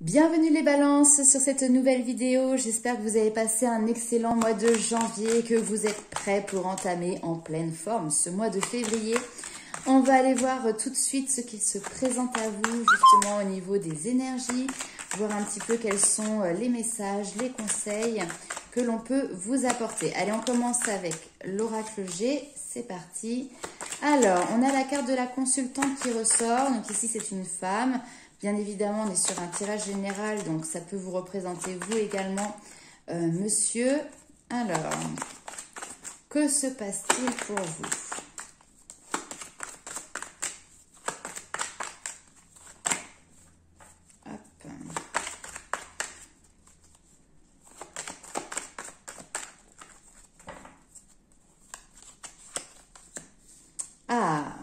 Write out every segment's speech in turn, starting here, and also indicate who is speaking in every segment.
Speaker 1: Bienvenue les balances sur cette nouvelle vidéo. J'espère que vous avez passé un excellent mois de janvier et que vous êtes prêts pour entamer en pleine forme ce mois de février. On va aller voir tout de suite ce qui se présente à vous justement au niveau des énergies, voir un petit peu quels sont les messages, les conseils que l'on peut vous apporter. Allez, on commence avec l'oracle G. C'est parti. Alors, on a la carte de la consultante qui ressort. Donc ici, c'est une femme. Bien évidemment, on est sur un tirage général, donc ça peut vous représenter vous également, monsieur. Alors, que se passe-t-il pour vous? Hop. Ah,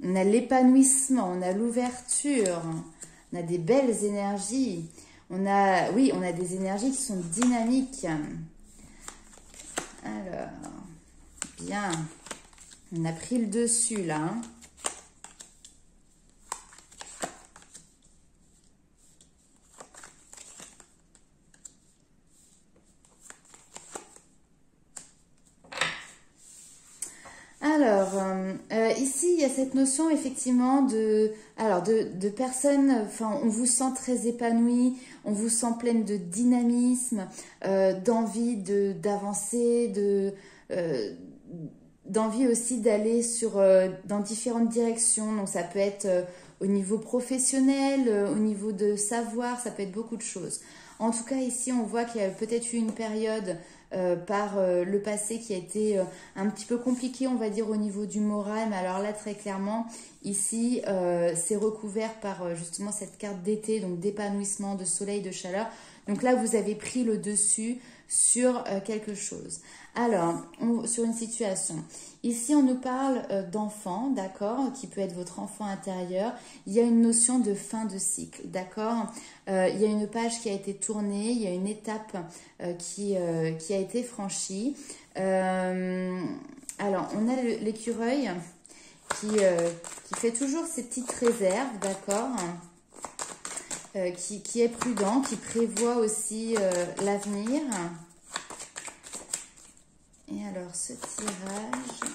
Speaker 1: on a l'épanouissement, on a l'ouverture. On a des belles énergies. On a des énergies qui sont dynamiques. Alors, bien. On a pris le dessus, là. Alors, ici, il y a cette notion effectivement de personnes, enfin, on vous sent très épanoui, on vous sent pleine de dynamisme, d'envie d'avancer, d'envie aussi d'aller dans différentes directions. Donc, ça peut être au niveau professionnel, au niveau de savoir, ça peut être beaucoup de choses. En tout cas, ici, on voit qu'il y a peut-être eu une période par le passé qui a été un petit peu compliqué, on va dire, au niveau du moral. Mais alors là, très clairement, ici, c'est recouvert par justement cette carte d'été, donc d'épanouissement, de soleil, de chaleur. Donc là, vous avez pris le dessus sur quelque chose. Alors, sur une situation. Ici, on nous parle d'enfant, d'accord, qui peut être votre enfant intérieur. Il y a une notion de fin de cycle, d'accord. Il y a une page qui a été tournée, il y a une étape qui a été franchie. Alors, on a l'écureuil qui fait toujours ses petites réserves, d'accord, qui est prudent, qui prévoit aussi l'avenir. Et alors, ce tirage...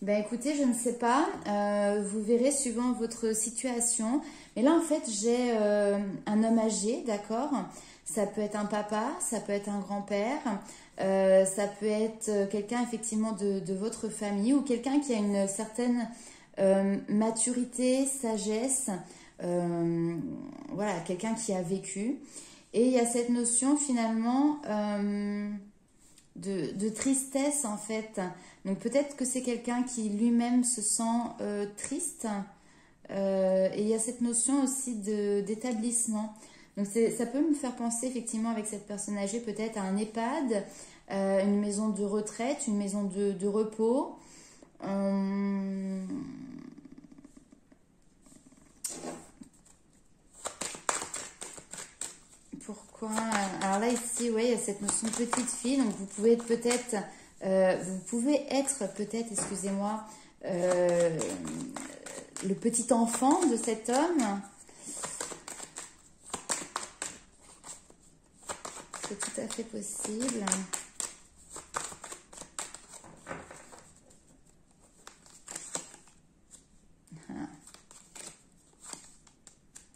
Speaker 1: Ben écoutez, je ne sais pas, vous verrez suivant votre situation. Mais là, en fait, j'ai un homme âgé, d'accord? Ça peut être un papa, ça peut être un grand-père, ça peut être quelqu'un effectivement de votre famille ou quelqu'un qui a une certaine maturité, sagesse, voilà, quelqu'un qui a vécu. Et il y a cette notion finalement de tristesse en fait. Donc peut-être que c'est quelqu'un qui lui-même se sent triste. Et il y a cette notion aussi d'établissement. Donc ça peut me faire penser effectivement avec cette personne âgée peut-être à un EHPAD, une maison de retraite, une maison de repos. Pourquoi? Alors là ici, ouais, il y a cette notion de petite fille. Donc vous pouvez être peut-être, excusez-moi, le petit enfant de cet homme. C'est tout à fait possible.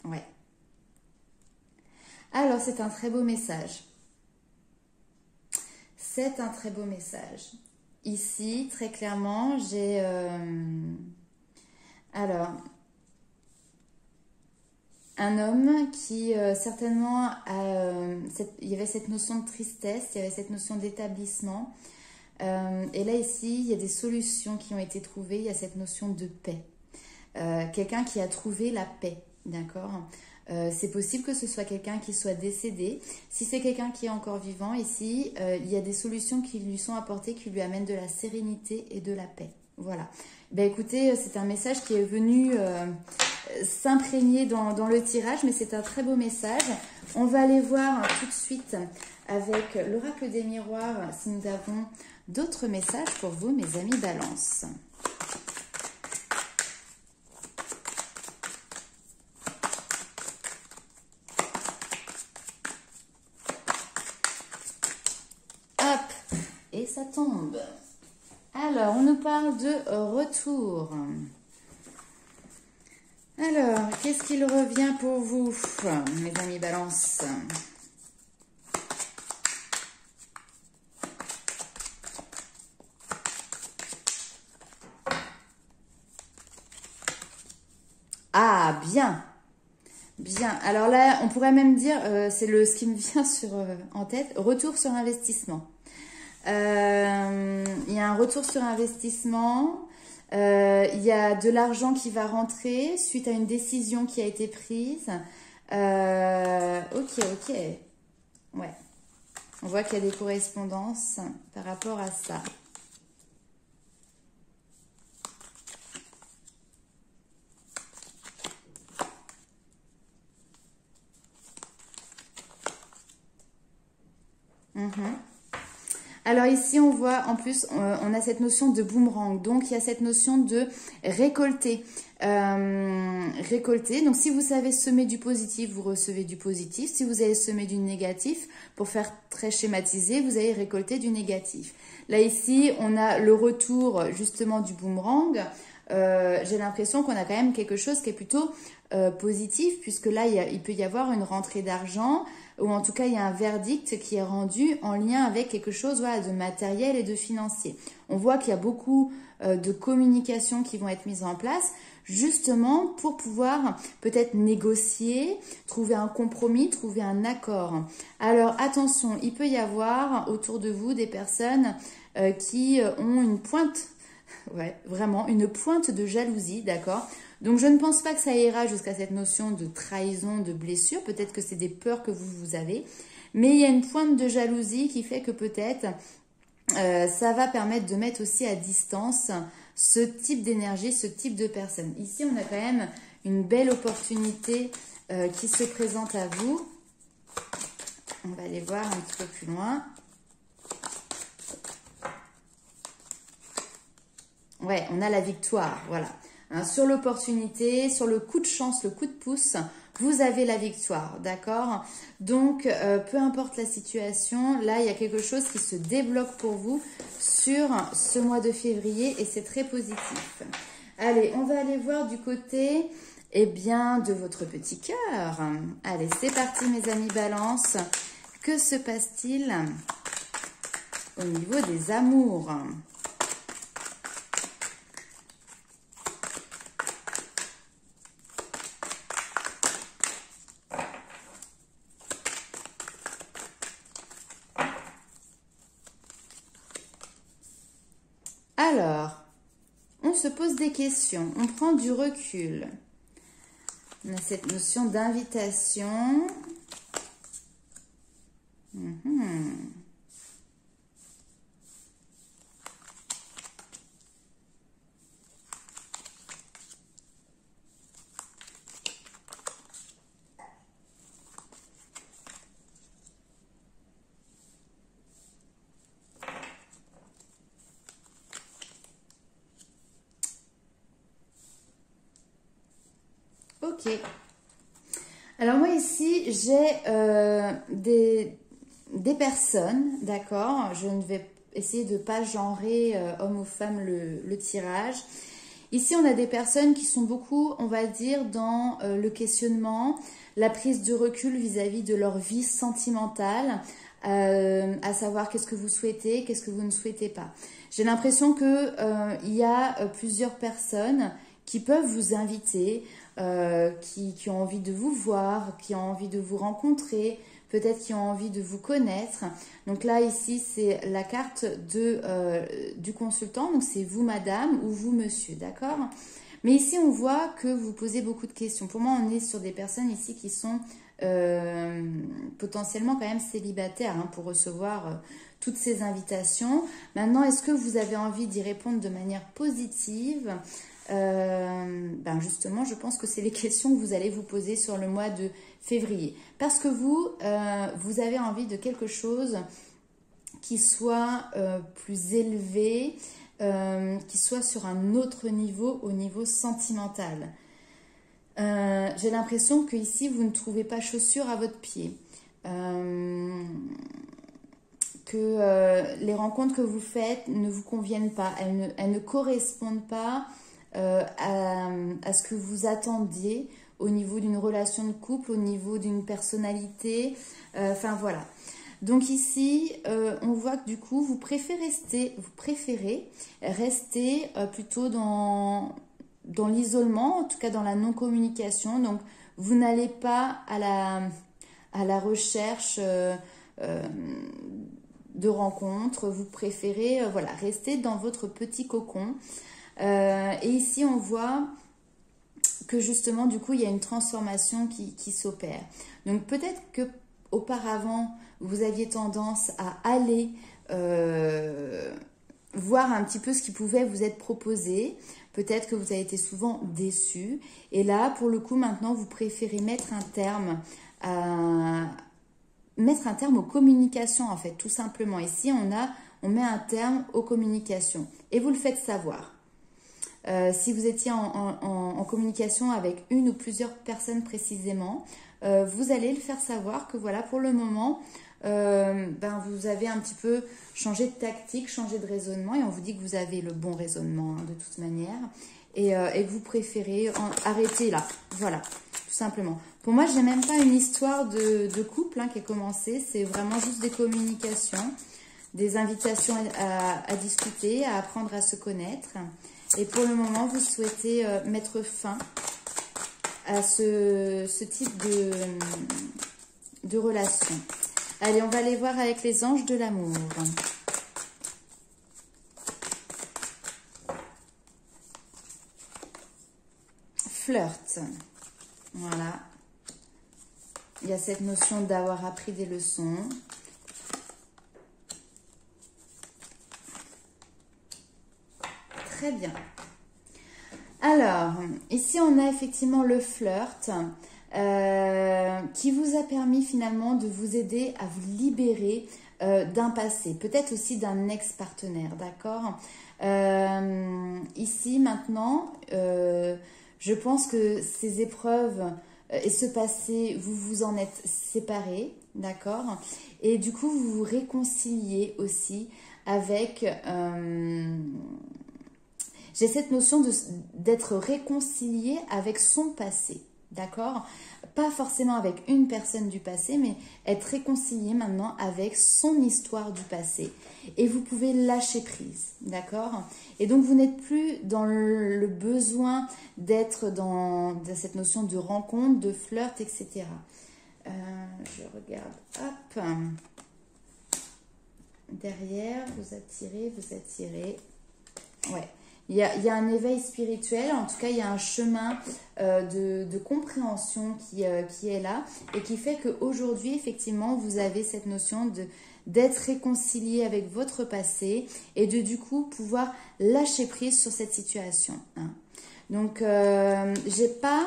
Speaker 1: Ouais. Alors, c'est un très beau message. C'est un très beau message. Ici, très clairement, j'ai... Alors, un homme qui certainement il y avait cette notion de tristesse, il y avait cette notion d'établissement. Et là, ici, il y a des solutions qui ont été trouvées, il y a cette notion de paix. Quelqu'un qui a trouvé la paix, d'accord? C'est possible que ce soit quelqu'un qui soit décédé. Si c'est quelqu'un qui est encore vivant, ici, il y a des solutions qui lui sont apportées, qui lui amènent de la sérénité et de la paix. Voilà. Ben écoutez, c'est un message qui est venu s'imprégner dans le tirage, mais c'est un très beau message. On va aller voir tout de suite avec l'oracle des miroirs si nous avons d'autres messages pour vous, mes amis Balance. Hop, et ça tombe. Alors, on nous parle de retour. Alors, qu'est-ce qu'il revient pour vous, mes amis Balance? Ah, bien. Bien. Alors là, on pourrait même dire, c'est ce qui me vient en tête, retour sur investissement. Il y a un retour sur investissement. Il y a de l'argent qui va rentrer suite à une décision qui a été prise. Ok. Ouais. On voit qu'il y a des correspondances par rapport à ça. Alors ici, on voit en plus, on a cette notion de boomerang. Donc, il y a cette notion de récolter. Récolter. Donc, si vous savez semer du positif, vous recevez du positif. Si vous avez semé du négatif, pour faire très schématisé, vous allez récolter du négatif. Là, ici, on a le retour justement du boomerang. J'ai l'impression qu'on a quand même quelque chose qui est plutôt positif, puisque là, il peut y avoir une rentrée d'argent, ou en tout cas, il y a un verdict qui est rendu en lien avec quelque chose de matériel et de financier. On voit qu'il y a beaucoup de communications qui vont être mises en place, justement pour pouvoir peut-être négocier, trouver un compromis, trouver un accord. Alors, attention, il peut y avoir autour de vous des personnes qui ont une pointe, vraiment, une pointe de jalousie, d'accord ? Donc, je ne pense pas que ça ira jusqu'à cette notion de trahison, de blessure. Peut-être que c'est des peurs que vous avez. Mais il y a une pointe de jalousie qui fait que peut-être ça va permettre de mettre aussi à distance ce type d'énergie, ce type de personne. Ici, on a quand même une belle opportunité qui se présente à vous. On va aller voir un petit peu plus loin. Ouais, on a la victoire, voilà. Sur l'opportunité, sur le coup de chance, le coup de pouce, vous avez la victoire, d'accord? Donc, peu importe la situation, là, il y a quelque chose qui se débloque pour vous sur ce mois de février et c'est très positif. Allez, on va aller voir du côté, de votre petit cœur. Allez, c'est parti, mes amis Balance. Que se passe-t-il au niveau des amours ? Alors, on se pose des questions, on prend du recul. On a cette notion d'invitation. Ok. Alors moi ici, j'ai des personnes, d'accord? Je ne vais essayer de ne pas genrer homme ou femme le tirage. Ici, on a des personnes qui sont beaucoup, on va dire, dans le questionnement, la prise de recul vis-à-vis de leur vie sentimentale, à savoir qu'est-ce que vous souhaitez, qu'est-ce que vous ne souhaitez pas. J'ai l'impression qu'il y a plusieurs personnes qui peuvent vous inviter, qui ont envie de vous voir, qui ont envie de vous rencontrer, peut-être qui ont envie de vous connaître. Donc là, ici, c'est la carte du consultant. Donc, c'est vous, madame, ou vous, monsieur, d'accord? Mais ici, on voit que vous posez beaucoup de questions. Pour moi, on est sur des personnes ici qui sont potentiellement quand même célibataires pour recevoir toutes ces invitations. Maintenant, est-ce que vous avez envie d'y répondre de manière positive? Ben justement, je pense que c'est les questions que vous allez vous poser sur le mois de février. Parce que vous, vous avez envie de quelque chose qui soit plus élevé, qui soit sur un autre niveau, au niveau sentimental. J'ai l'impression que ici vous ne trouvez pas chaussure à votre pied. Que les rencontres que vous faites ne vous conviennent pas, elles ne correspondent pas à ce que vous attendiez au niveau d'une relation de couple, au niveau d'une personnalité, enfin voilà. Donc ici, on voit que du coup, vous préférez rester plutôt dans l'isolement, en tout cas dans la non-communication. Donc, vous n'allez pas à la recherche de rencontres. Vous préférez voilà, rester dans votre petit cocon. Et ici, on voit que justement, du coup, il y a une transformation qui s'opère. Donc, peut-être que auparavant, vous aviez tendance à aller voir un petit peu ce qui pouvait vous être proposé. Peut-être que vous avez été souvent déçu. Et là, pour le coup, maintenant, vous préférez mettre un terme aux communications, en fait, tout simplement. Ici, on met un terme aux communications. Et vous le faites savoir. Si vous étiez en communication avec une ou plusieurs personnes précisément, vous allez le faire savoir que voilà, pour le moment, vous avez un petit peu changé de tactique, changé de raisonnement, et on vous dit que vous avez le bon raisonnement de toute manière, et que vous préférez arrêter là. Voilà, tout simplement. Pour moi, j'ai même pas une histoire de couple qui est commencée, c'est vraiment juste des communications, des invitations à discuter, à apprendre à se connaître. Et pour le moment, vous souhaitez mettre fin à ce type de relation. Allez, on va aller voir avec les anges de l'amour. Flirt. Voilà. Il y a cette notion d'avoir appris des leçons. Très bien. Alors, ici on a effectivement le flirt qui vous a permis finalement de vous aider à vous libérer d'un passé, peut-être aussi d'un ex-partenaire, d'accord. Ici maintenant, je pense que ces épreuves et ce passé, vous vous en êtes séparés, d'accord. Et du coup, vous vous réconciliez aussi avec... j'ai cette notion d'être réconcilié avec son passé, d'accord? Pas forcément avec une personne du passé, mais être réconcilié maintenant avec son histoire du passé. Et vous pouvez lâcher prise, d'accord? Et donc, vous n'êtes plus dans le besoin d'être dans cette notion de rencontre, de flirt, etc. Je regarde, hop. Derrière, vous attirez. Ouais. Il y a un éveil spirituel, en tout cas, il y a un chemin de compréhension qui est là et qui fait qu'aujourd'hui, effectivement, vous avez cette notion d'être réconcilié avec votre passé et de, du coup, pouvoir lâcher prise sur cette situation. Hein. Donc, j'ai pas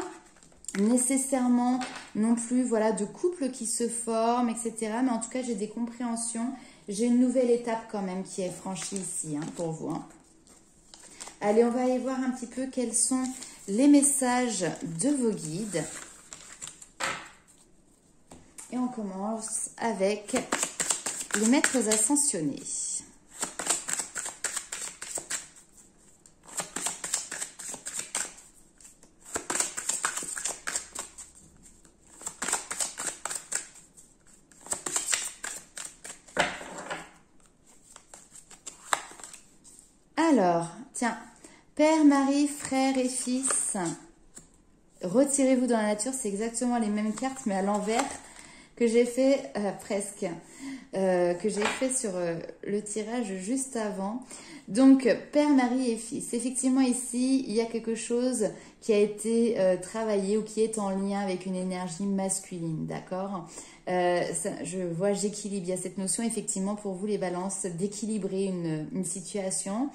Speaker 1: nécessairement non plus voilà, de couple qui se forme, etc. Mais en tout cas, j'ai des compréhensions. J'ai une nouvelle étape quand même qui est franchie ici pour vous. Hein. Allez, on va aller voir un petit peu quels sont les messages de vos guides. Et on commence avec les maîtres ascensionnés. Alors, tiens, Père, Marie, frère et fils, retirez-vous dans la nature, c'est exactement les mêmes cartes, mais à l'envers que j'ai fait presque, que j'ai fait sur le tirage juste avant. Donc, Père, Marie et fils, effectivement ici, il y a quelque chose qui a été travaillé ou qui est en lien avec une énergie masculine, d'accord? J'équilibre, il y a cette notion effectivement pour vous les balances d'équilibrer une situation.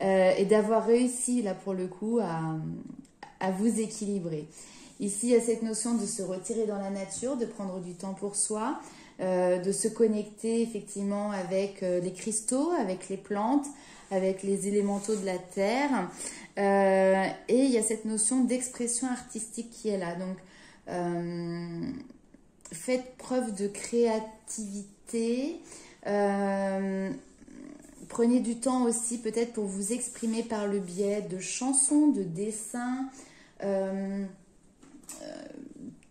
Speaker 1: et d'avoir réussi là pour le coup à vous équilibrer. Ici, il y a cette notion de se retirer dans la nature, de prendre du temps pour soi, de se connecter effectivement avec les cristaux, avec les plantes, avec les élémentaux de la terre. Et il y a cette notion d'expression artistique qui est là. Donc, faites preuve de créativité. Prenez du temps aussi peut-être pour vous exprimer par le biais de chansons, de dessins,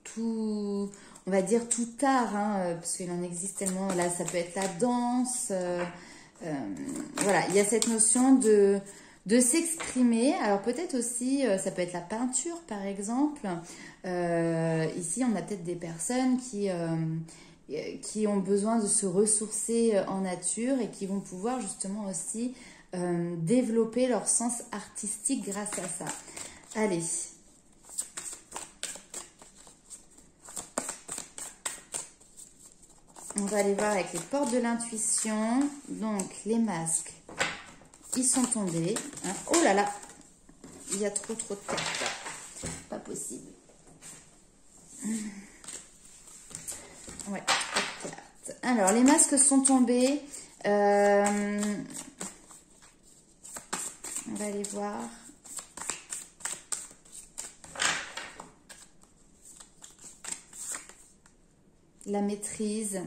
Speaker 1: tout, on va dire tout art, hein, parce qu'il en existe tellement. Là, ça peut être la danse. Voilà, il y a cette notion de s'exprimer. Alors peut-être aussi, ça peut être la peinture par exemple. Ici, on a peut-être des personnes qui ont besoin de se ressourcer en nature et qui vont pouvoir justement aussi développer leur sens artistique grâce à ça. Allez. On va aller voir avec les portes de l'intuition. Donc, les masques, ils sont tombés. Hein. Oh là là, il y a trop de cartes. Pas possible. Ouais, pas de cartes. Alors, les masques sont tombés. On va aller voir. La maîtrise.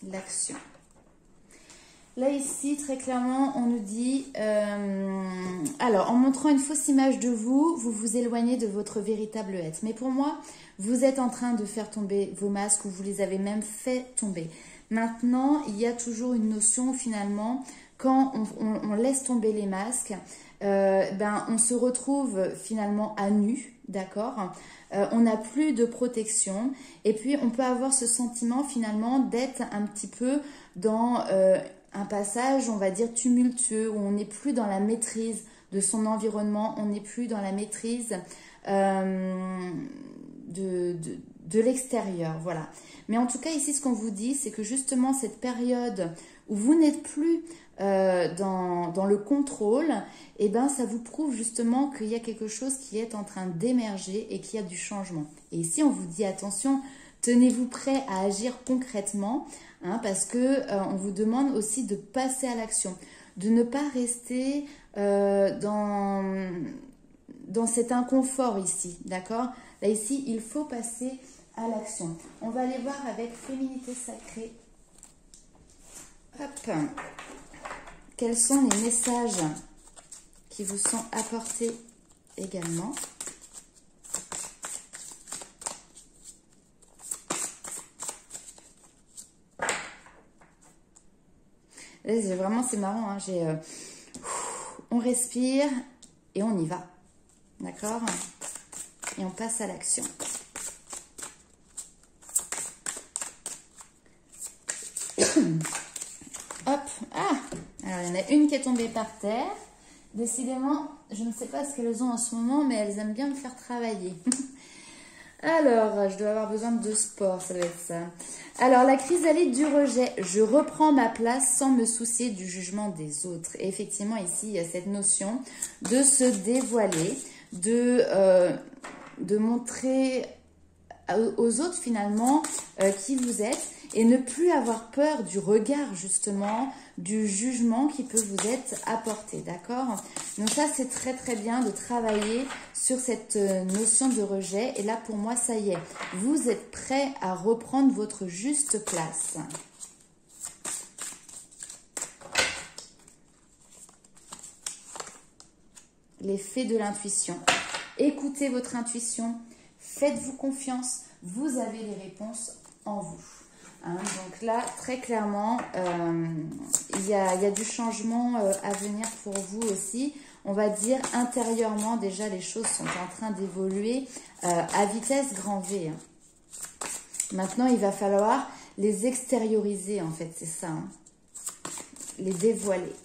Speaker 1: L'action. Là ici très clairement on nous dit alors en montrant une fausse image de vous, vous vous éloignez de votre véritable être. Mais pour moi vous êtes en train de faire tomber vos masques ou vous les avez même fait tomber. Maintenant il y a toujours une notion finalement quand on laisse tomber les masques, on se retrouve finalement à nu, d'accord, on n'a plus de protection et puis on peut avoir ce sentiment finalement d'être un petit peu dans un passage, on va dire, tumultueux, où on n'est plus dans la maîtrise de son environnement, on n'est plus dans la maîtrise de l'extérieur, voilà. Mais en tout cas, ici, ce qu'on vous dit, c'est que justement, cette période où vous n'êtes plus dans le contrôle, eh ben, ça vous prouve justement qu'il y a quelque chose qui est en train d'émerger et qu'il y a du changement. Et ici, on vous dit, attention, tenez-vous prêt à agir concrètement, hein, parce que on vous demande aussi de passer à l'action, de ne pas rester dans cet inconfort ici, d'accord? Là, ici, il faut passer à l'action. On va aller voir avec Féminité Sacrée. Hop. Quels sont les messages qui vous sont apportés également? Là, vraiment, c'est marrant. Hein, on respire et on y va. D'accord? Et on passe à l'action. Hop. Ah! Alors, il y en a une qui est tombée par terre. Décidément, je ne sais pas ce qu'elles ont en ce moment, mais elles aiment bien me faire travailler. Alors, je dois avoir besoin de sport, ça doit être ça. Alors, la chrysalide du rejet. Je reprends ma place sans me soucier du jugement des autres. Et effectivement, ici, il y a cette notion de se dévoiler, de montrer aux autres, finalement, qui vous êtes. Et ne plus avoir peur du regard, justement, du jugement qui peut vous être apporté, d'accord? Donc ça, c'est très très bien de travailler sur cette notion de rejet. Et là, pour moi, ça y est, vous êtes prêt à reprendre votre juste place. L'effet de l'intuition. Écoutez votre intuition, faites-vous confiance, vous avez les réponses en vous. Hein, donc là, très clairement, il y a du changement à venir pour vous aussi. On va dire intérieurement, déjà, les choses sont en train d'évoluer à vitesse grand V. Hein. Maintenant, il va falloir les extérioriser, en fait, c'est ça. Hein. Les dévoiler.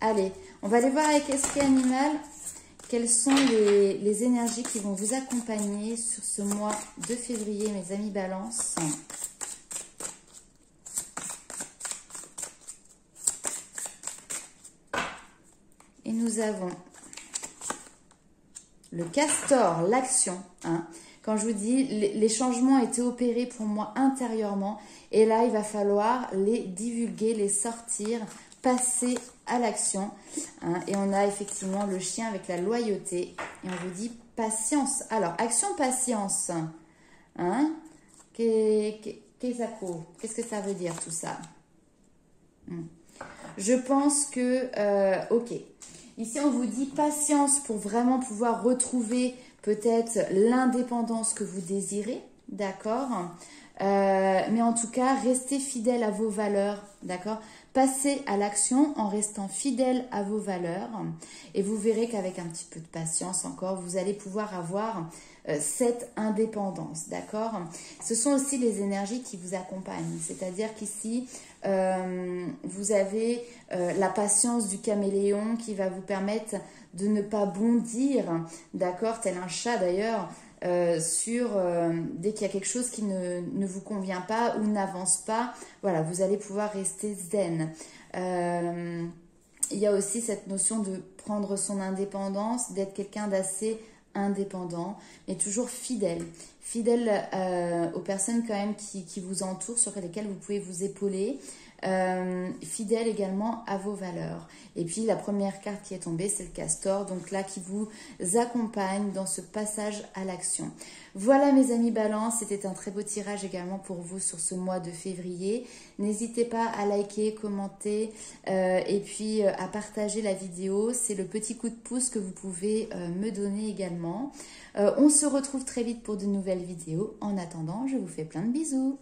Speaker 1: Allez, on va aller voir avec Esprit Animal. Quelles sont les énergies qui vont vous accompagner sur ce mois de février, mes amis Balance? nous avons le castor, l'action. Hein. Quand je vous dis, les changements ont été opérés pour moi intérieurement. Et là, il va falloir les divulguer, les sortir, passer à l'action. Hein. Et on a effectivement le chien avec la loyauté. Et on vous dit patience. Alors, action, patience. Hein. Qu'est-ce que ça veut dire tout ça? Je pense que, ok. Ici, on vous dit patience pour vraiment pouvoir retrouver peut-être l'indépendance que vous désirez, d'accord? Mais en tout cas, restez fidèle à vos valeurs, d'accord? Passez à l'action en restant fidèle à vos valeurs et vous verrez qu'avec un petit peu de patience encore, vous allez pouvoir avoir cette indépendance, d'accord? Ce sont aussi les énergies qui vous accompagnent, c'est-à-dire qu'ici, vous avez la patience du caméléon qui va vous permettre de ne pas bondir, d'accord, tel un chat d'ailleurs, dès qu'il y a quelque chose qui ne vous convient pas ou n'avance pas, voilà, vous allez pouvoir rester zen. Il y a aussi cette notion de prendre son indépendance, d'être quelqu'un d'assez indépendant, mais toujours fidèle. Fidèle aux personnes quand même qui vous entourent, sur lesquelles vous pouvez vous épauler. Fidèle également à vos valeurs. Et puis la première carte qui est tombée, c'est le castor, donc là qui vous accompagne dans ce passage à l'action. Voilà mes amis Balance, c'était un très beau tirage également pour vous sur ce mois de février. N'hésitez pas à liker, commenter et puis à partager la vidéo. C'est le petit coup de pouce que vous pouvez me donner également. On se retrouve très vite pour de nouvelles vidéos. En attendant, je vous fais plein de bisous.